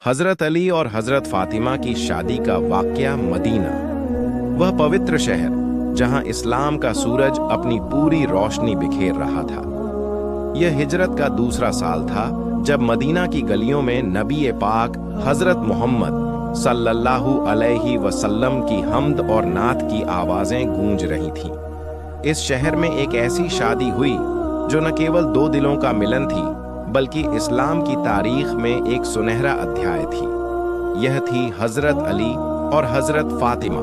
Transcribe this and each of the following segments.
हजरत अली और हजरत फातिमा की शादी का वाकया मदीना, वह पवित्र शहर जहां इस्लाम का सूरज अपनी पूरी रोशनी बिखेर रहा था। यह हिजरत का दूसरा साल था जब मदीना की गलियों में नबी पाक हजरत मोहम्मद सल्लल्लाहु अलैहि वसल्लम की हम्द और नात की आवाजें गूंज रही थीं। इस शहर में एक ऐसी शादी हुई जो न केवल दो दिलों का मिलन थी, बल्कि इस्लाम की तारीख में एक सुनहरा अध्याय थी। यह थी हजरत अली और हजरत फातिमा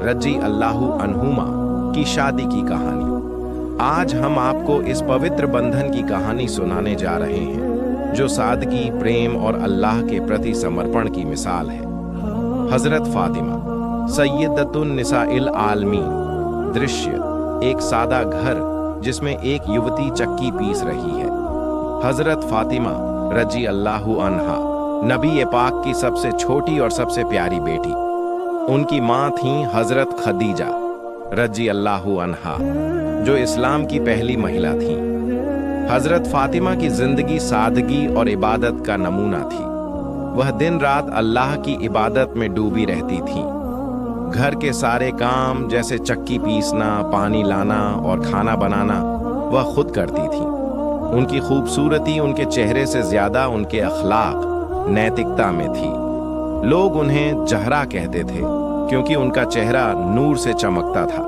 रजी अल्लाहु अन्हुमा की शादी की कहानी। आज हम आपको इस पवित्र बंधन की कहानी सुनाने जा रहे हैं, जो सादगी, प्रेम और अल्लाह के प्रति समर्पण की मिसाल है। हजरत फातिमा सैयदतुन निसाइल आलमीन। दृश्य: एक सादा घर जिसमें एक युवती चक्की पीस रही है। हजरत फातिमा रजी अल्लाहु अन्हा नबी पाक की सबसे छोटी और सबसे प्यारी बेटी। उनकी माँ थीं हजरत खदीजा रजी अल्लाहु अन्हा, जो इस्लाम की पहली महिला थीं। हजरत फातिमा की जिंदगी सादगी और इबादत का नमूना थी। वह दिन रात अल्लाह की इबादत में डूबी रहती थीं। घर के सारे काम जैसे चक्की पीसना, पानी लाना और खाना बनाना वह खुद करती थीं। उनकी खूबसूरती उनके चेहरे से ज्यादा उनके अखलाक, नैतिकता में थी। लोग उन्हें जहरा कहते थे क्योंकि उनका चेहरा नूर से चमकता था।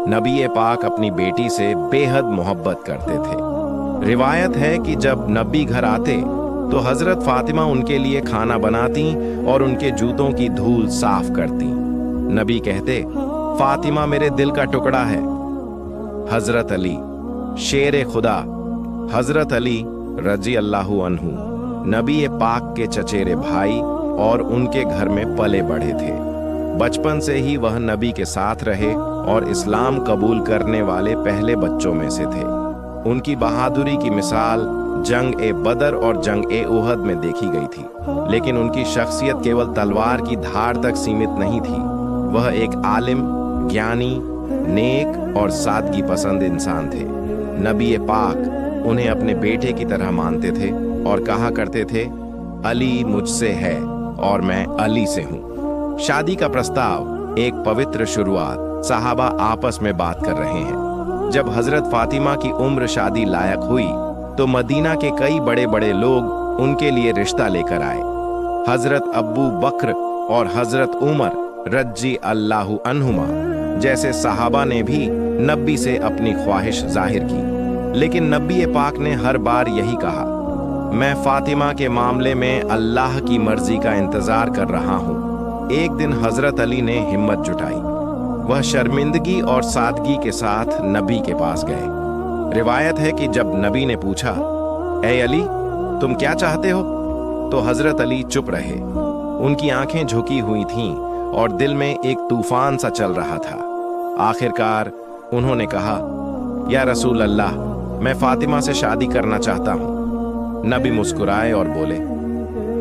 नबी पाक अपनी बेटी से बेहद मोहब्बत करते थे। रिवायत है कि जब नबी घर आते तो हजरत फातिमा उनके लिए खाना बनाती और उनके जूतों की धूल साफ करती। नबी कहते, फातिमा मेरे दिल का टुकड़ा है। हजरत अली शेर खुदा हजरत अली रजी अल्लाहु अन्हु नबी पाक के चचेरे भाई और उनके घर में पले बढ़े थे। बचपन से ही वह नबी के साथ रहे और इस्लाम कबूल करने वाले पहले बच्चों में से थे। उनकी बहादुरी की मिसाल जंग ए बदर और जंग ए उहद में देखी गई थी, लेकिन उनकी शख्सियत केवल तलवार की धार तक सीमित नहीं थी। वह एक आलिम, ज्ञानी, नेक और सादगी पसंद इंसान थे। नबी पाक उन्हें अपने बेटे की तरह मानते थे और कहा करते थे, अली मुझसे है और मैं अली से हूँ। शादी का प्रस्ताव एक पवित्र शुरुआत। सहाबा आपस में बात कर रहे हैं। जब हजरत फातिमा की उम्र शादी लायक हुई तो मदीना के कई बड़े बड़े लोग उनके लिए रिश्ता लेकर आए। हजरत अब्बू बकर और हजरत उमर रजी अल्लाहु अन्हुमा जैसे सहाबा ने भी नबी से अपनी ख्वाहिश जाहिर की, लेकिन नबी पाक ने हर बार यही कहा, मैं फातिमा के मामले में अल्लाह की मर्जी का इंतजार कर रहा हूँ। एक दिन हजरत अली ने हिम्मत जुटाई। वह शर्मिंदगी और सादगी के साथ नबी के पास गए। रिवायत है कि जब नबी ने पूछा, ए अली, तुम क्या चाहते हो, तो हजरत अली चुप रहे। उनकी आंखें झुकी हुई थीं और दिल में एक तूफान सा चल रहा था। आखिरकार उन्होंने कहा, या रसूल अल्लाह, मैं फातिमा से शादी करना चाहता हूँ। नबी मुस्कुराए और बोले,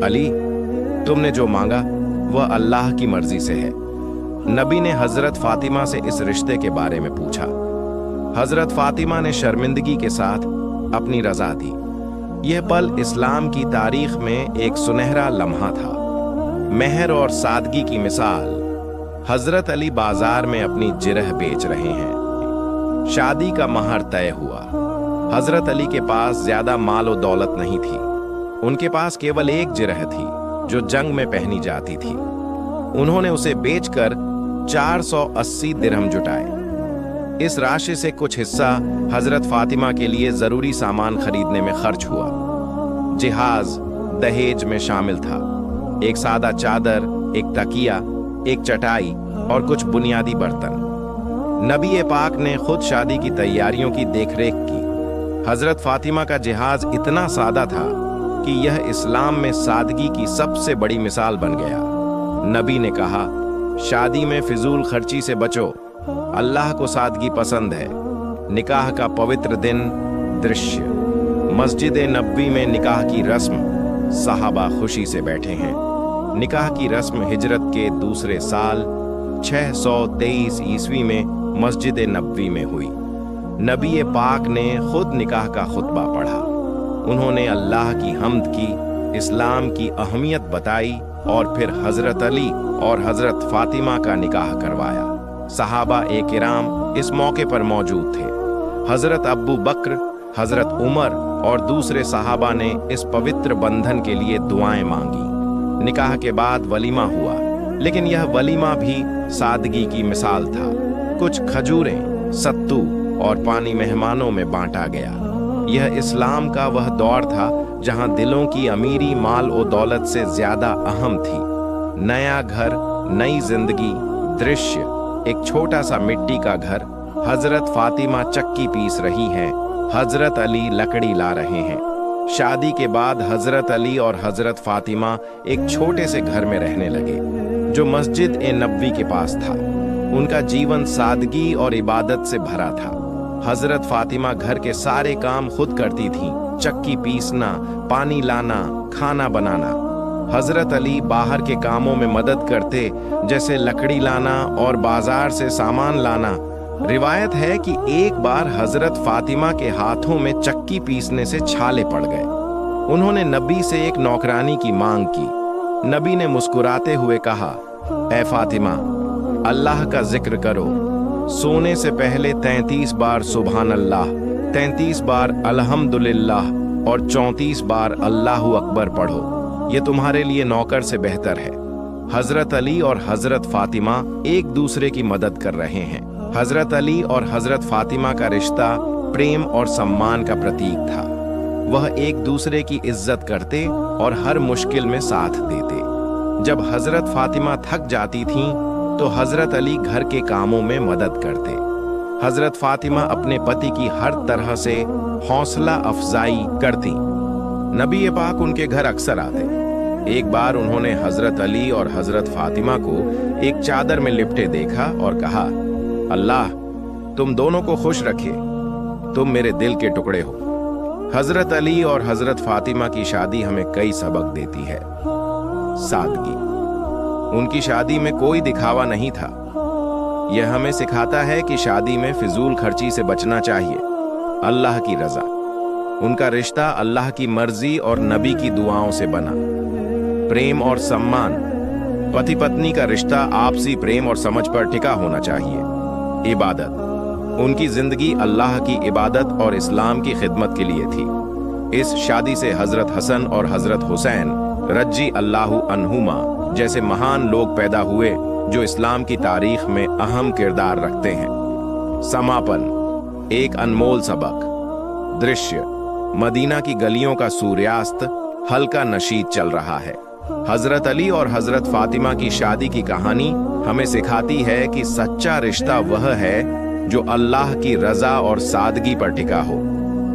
अली, तुमने जो मांगा वह अल्लाह की मर्जी से है। नबी ने हजरत फातिमा से इस रिश्ते के बारे में पूछा। हजरत फातिमा ने शर्मिंदगी के साथ अपनी रजा दी। यह पल इस्लाम की तारीख में एक सुनहरा लम्हा था। मेहर और सादगी की मिसाल। हजरत अली बाजार में अपनी जिरह बेच रहे हैं। शादी का महर तय हुआ। हजरत अली के पास ज्यादा माल और दौलत नहीं थी। उनके पास केवल एक जिरह थी जो जंग में पहनी जाती थी। उन्होंने उसे बेचकर 480 दिरहम जुटाए। इस राशि से कुछ हिस्सा हजरत फातिमा के लिए जरूरी सामान खरीदने में खर्च हुआ। जिहाज दहेज में शामिल था। एक सादा चादर, एक तकिया, एक चटाई और कुछ बुनियादी बर्तन। नबी पाक ने खुद शादी की तैयारियों की देखरेख की। हजरत फातिमा का जिहाज इतना सादा था कि यह इस्लाम में सादगी की सबसे बड़ी मिसाल बन गया। नबी ने कहा, शादी में फिजूल खर्ची से बचो, अल्लाह को सादगी पसंद है। निकाह का पवित्र दिन। दृश्य: मस्जिद नबवी में निकाह की रस्म। सहाबा खुशी से बैठे हैं। निकाह की रस्म हिजरत के दूसरे साल 623 ईस्वी में मस्जिद नबवी में हुई। नबी पाक ने खुद निकाह का खुतबा पढ़ा। उन्होंने अल्लाह की हम्द की इस्लाम की अहमियत बताई और फिर हजरत अली और हजरत फातिमा का निकाह करवाया। सहाबा ए किराम इस मौके पर मौजूद थे। हजरत अब्बू बकर, हजरत उमर और दूसरे सहाबा ने इस पवित्र बंधन के लिए दुआएं मांगी। निकाह के बाद वलीमा हुआ, लेकिन यह वलीमा भी सादगी की मिसाल था। कुछ खजूरें, सत्तू और पानी मेहमानों में बांटा गया। यह इस्लाम का वह दौर था जहां दिलों की अमीरी माल और दौलत से ज्यादा अहम थी। नया घर, नई जिंदगी, दृश्य, एक छोटा सा मिट्टी का घर। हजरत फातिमा चक्की पीस रही हैं, हजरत अली लकड़ी ला रहे हैं। शादी के बाद हजरत अली और हजरत फातिमा एक छोटे से घर में रहने लगे जो मस्जिद ए नबवी के पास था। उनका जीवन सादगी और इबादत से भरा था। हजरत फातिमा घर के सारे काम खुद करती थीं, चक्की पीसना, पानी लाना, खाना बनाना। हजरत अली बाहर के कामों में मदद करते, जैसे लकड़ी लाना और बाजार से सामान लाना। रिवायत है कि एक बार हजरत फातिमा के हाथों में चक्की पीसने से छाले पड़ गए। उन्होंने नबी से एक नौकरानी की मांग की। नबी ने मुस्कुराते हुए कहा, ऐ फातिमा, अल्लाह का जिक्र करो। सोने से पहले 33 बार सुभान अल्लाह, 33 बार अल्हम्दुलिल्लाह और 34 बार अल्लाहु अकबर पढ़ो। ये तुम्हारे लिए नौकर से बेहतर है। हजरत अली और हजरत फातिमा एक दूसरे की मदद कर रहे हैं। हजरत अली और हजरत फातिमा का रिश्ता प्रेम और सम्मान का प्रतीक था। वह एक दूसरे की इज्जत करते और हर मुश्किल में साथ देते। जब हजरत फातिमा थक जाती थीं, तो हजरत अली घर के कामों में मदद करते। हजरत फातिमा अपने पति की हर तरह से हौसला अफजाई करती। नबी पाक उनके घर अक्सर आते। एक बार उन्होंने हजरत अली और हजरत फातिमा को एक चादर में लिपटे देखा और कहा, अल्लाह तुम दोनों को खुश रखे, तुम मेरे दिल के टुकड़े हो। हजरत अली और हजरत फातिमा की शादी हमें कई सबक देती है। सादगी, उनकी शादी में कोई दिखावा नहीं था। यह हमें सिखाता है कि शादी में फिजूल खर्ची से बचना चाहिए। अल्लाह की रजा, उनका रिश्ता अल्लाह की मर्जी और नबी की दुआओं से बना। प्रेम और सम्मान, पति पत्नी का रिश्ता आपसी प्रेम और समझ पर टिका होना चाहिए। इबादत, उनकी जिंदगी अल्लाह की इबादत और इस्लाम की खिदमत के लिए थी। इस शादी से हजरत हसन और हजरत हुसैन रजी अल्लाहु अन्हुमा जैसे महान लोग पैदा हुए जो इस्लाम की तारीख में अहम किरदार रखते हैं। समापन, एक अनमोल सबक। दृश्य, मदीना की गलियों का सूर्यास्त हल्का नशीद चल रहा है। हजरत अली और हजरत फातिमा की शादी की कहानी हमें सिखाती है कि सच्चा रिश्ता वह है जो अल्लाह की रजा और सादगी पर टिका हो।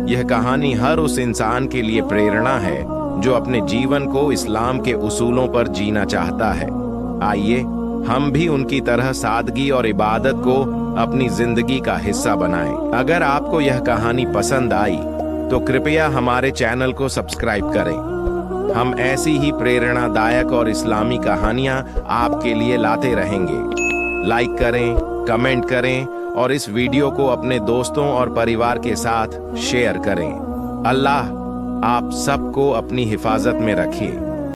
यह कहानी हर उस इंसान के लिए प्रेरणा है जो अपने जीवन को इस्लाम के उसूलों पर जीना चाहता है। आइए हम भी उनकी तरह सादगी और इबादत को अपनी जिंदगी का हिस्सा बनाएं। अगर आपको यह कहानी पसंद आई तो कृपया हमारे चैनल को सब्सक्राइब करें। हम ऐसी ही प्रेरणादायक और इस्लामी कहानियां आपके लिए लाते रहेंगे। लाइक करें, कमेंट करें और इस वीडियो को अपने दोस्तों और परिवार के साथ शेयर करें। अल्लाह आप सबको अपनी हिफाजत में रखे।